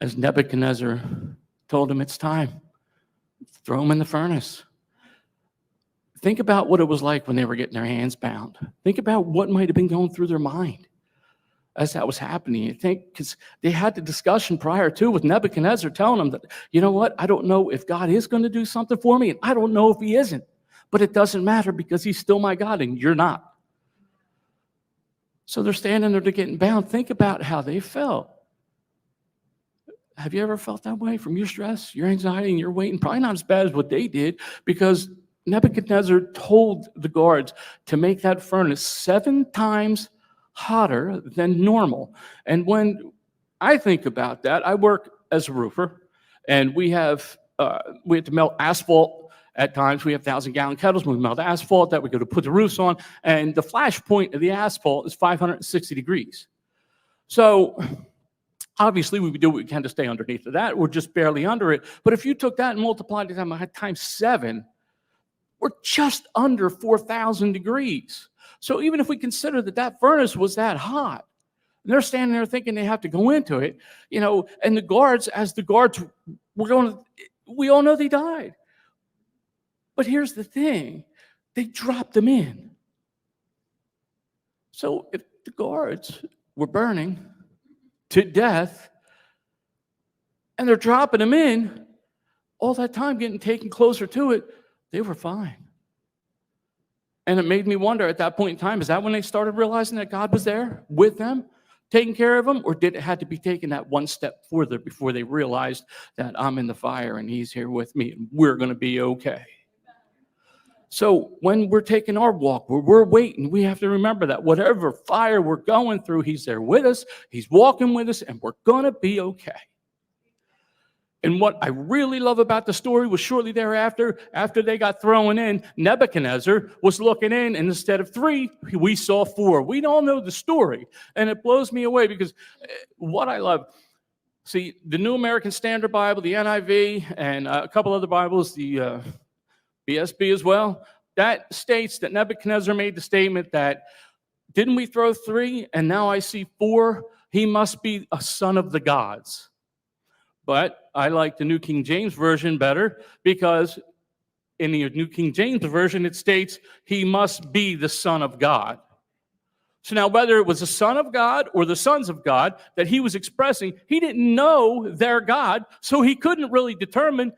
as Nebuchadnezzar told him it's time. Throw him in the furnace. Think about what it was like when they were getting their hands bound. Think about what might have been going through their mind as that was happening. You think, because they had the discussion prior to with Nebuchadnezzar telling them that, you know what, I don't know if God is going to do something for me, and I don't know if he isn't. But it doesn't matter because he's still my God and you're not. So they're standing there, they're getting bound. Think about how they felt. Have you ever felt that way from your stress, your anxiety, and your waiting? Probably not as bad as what they did, because Nebuchadnezzar told the guards to make that furnace 7 times hotter than normal. And when I think about that, I work as a roofer, and we have to melt asphalt. At times, we have 1,000-gallon kettles. We melt asphalt that we go to put the roofs on, and the flash point of the asphalt is 560 degrees. So obviously, we would do what we can to stay underneath of that. We're just barely under it. But if you took that and multiplied it times 7, we're just under 4,000 degrees. So even if we consider that that furnace was that hot, and they're standing there thinking they have to go into it, you know, and the guards, as the guards were going, we all know they died. But here's the thing, they dropped them in. So if the guards were burning to death and they're dropping them in, all that time getting taken closer to it, they were fine. And it made me wonder at that point in time, is that when they started realizing that God was there with them, taking care of them, or did it have to be taken that one step further before they realized that I'm in the fire and he's here with me and we're going to be okay? So when we're taking our walk, we're waiting, we have to remember that whatever fire we're going through, he's there with us, he's walking with us, and we're going to be okay. And what I really love about the story was shortly thereafter, after they got thrown in, Nebuchadnezzar was looking in, and instead of 3, we saw 4. We all know the story, and it blows me away because what I love, see, the New American Standard Bible, the NIV, and a couple other Bibles, the BSB as well, that states that Nebuchadnezzar made the statement that, didn't we throw 3 and now I see 4? He must be a son of the gods. But I like the New King James Version better because in the New King James Version it states he must be the son of God. So now whether it was the son of God or the sons of God that he was expressing, he didn't know their God, so he couldn't really determine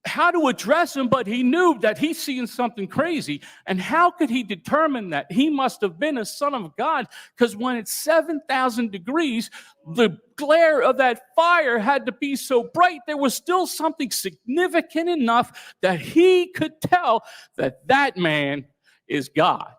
how to address him, but he knew that he's seeing something crazy. And how could he determine that? He must have been a son of God, because when it's 7,000 degrees, the glare of that fire had to be so bright, there was still something significant enough that he could tell that that man is God.